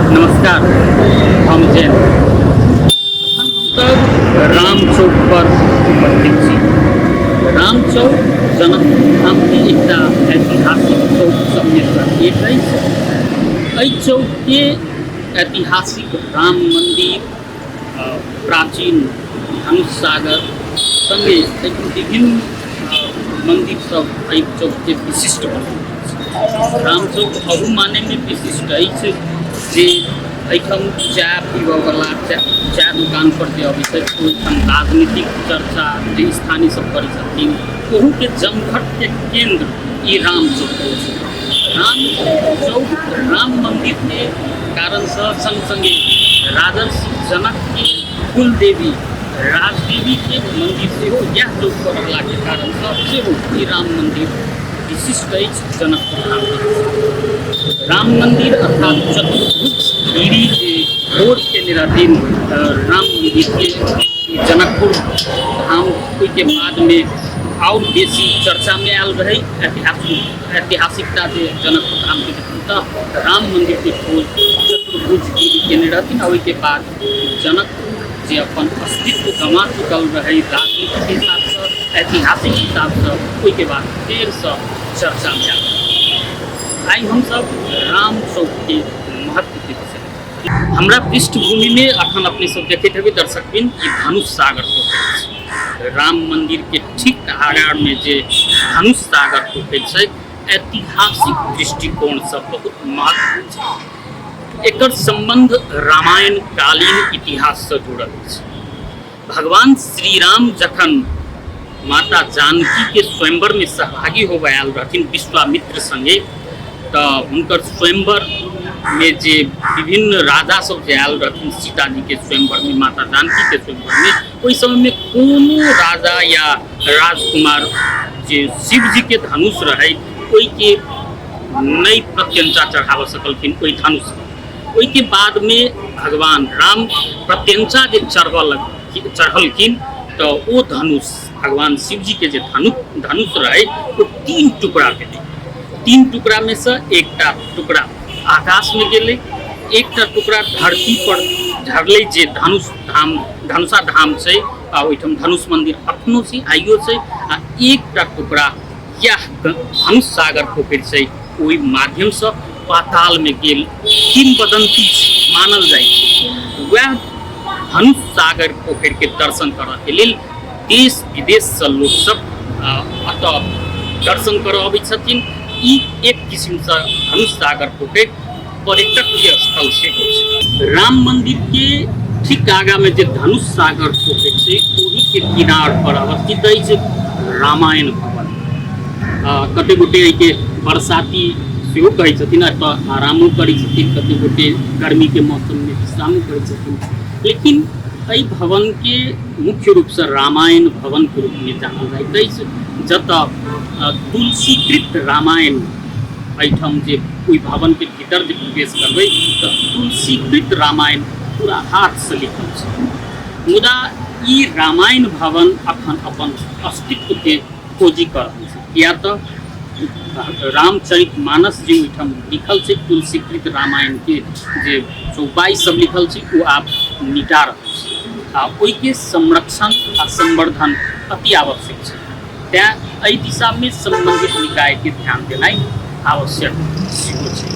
नमस्कार, हम जैन। हम सब राम चौक पर उपस्थित छी। राम चौक जनक धाम के एकटा ऐतिहासिक चौक सबमे सँ एक अछि। एहि चौक के ऐतिहासिक राम मंदिर, प्राचीन धनुष सागर संगे विभिन्न मंदिर सब एहि चौक के विशिष्ट बनल अछि। राम चौक अहू माने में विशिष्ट अछि जे एहिठाम चाय पीबयवला चाय दुकान पर जे अबै छै ओहिठाम राजनीतिक चर्चा जे स्थानीय सब करै छथिन ओहू के जमघट के केंद्र ई राम चौक छै। राम चौक राम मंदिर के कारण से संग संगे राजर्षि जनक के कुल देवी राजदेवी के मंदिर सेहो यह चौक पर रहला के कारण सेहो ई राम मंदिर विशिष्ट अछि जनकपुर धाम के। राम मंदिर अर्थात चतुर्भुज गिरी रोड के निराधीन राम मंदिर के जनकपुर धाम के बाद में और बेसी चर्चा में आयल रहे। ऐतिहासिकता जे जनकपुर धाम के राम मंदिर के खोज चतुर्भुज गिरी के निराधीन और के बाद जनकपुर जे अपन अस्तित्व गंवा चुकल रहे राजनीतिक के हिसाब से ऐतिहासिक हिसाब से ओहि के बाद फेर से चर्चा में आयल। आई हम सब राम चौक के महत्व के विषय हमरा पृष्ठभूमि में अखन अपने सब देखते हेबे दर्शकबिन कि धनुष सागर पोखरि राम मंदिर के ठीक आगार में जे धनुष सागर पोखरि छै ऐतिहासिक दृष्टिकोण से बहुत महत्व छै। एकर संबंध रामायण कालीन इतिहास से जुड़ल अछि। भगवान श्री राम जखन माता जानकी के स्वयंवर में सहभागी होबे आयल रहथिन विश्वामित्र संगे तो हुनकर स्वयंवर में जे विभिन्न राजा सब जे आयल रहथिन सीता जी के स्वयंवर में माता जानकी के स्वयंवर में ओहि समय में कोनो राजा या राजकुमार जे शिव जी के धनुष रहे ओहि के नहीं प्रत्यंचा चढ़ाव सकलखिन ओहि धनुष। ओहि के बाद में भगवान राम प्रत्यंचा जे चढ़लखिन तो वो धनुष भगवान शिव जी के जे धनुष रहे वो 3 टुकड़ा भेलै। 3 टुकड़ा में से एकटा टुकड़ा आकाश में गेलै, एकटा टुकड़ा धरती पर झरलै जे धनुषा धाम छै आ ओहिठाम धनुष मंदिर अखनो छै आइयो छै आ एकटा टुकड़ा यह धनुष सागर पोखरि छै ओहि माध्यम से पाताल में गेल किंवदंती मानल जाइ छै। वह धनुष सागर पोखरि के दर्शन करऽ के लेल देश विदेश से लोग सब अतः दर्शन करऽ अबै छथिन। ई एक किस्म से धनुष सागर पोखरि पर्यटक के स्थल छै। राम मंदिर के ठीक आगा में जे धनुष सागर पोखरि छै ओही के किनार पर अवस्थित अछि रामायण भवन। कते गोटे के बरसाती सेहो कहै छथिन अतः आरामो करै छथिन, कते गोटे गर्मी के मौसम में विश्रामो करै छथिन। लेकिन एहि भवन के मुख्य रूप से रामायण भवन के रूप में जानल जाइत अछि जतऽ तुलसीकृत रामायण एहिठाम जे ओहि भवन के भीतर जे प्रवेश करबै तऽ तुलसीकृत रामायण पूरा हाथ से लिखल छै। मुदा ई रामायण भवन अखन अपन अस्तित्व के खोजी कर रहल छै किया तऽ रामचरितमानस जे ओहिठाम लिखल छै तुलसीकृत रामायण के जे चौपाई सब लिखल छै वो आब मिटा रहल छै आ ओहि के संरक्षण आ संवर्धन अति आवश्यक छै। तें एहि दिशा में संबंधित निकाय के ध्यान देनाइ आवश्यक सेहो छै।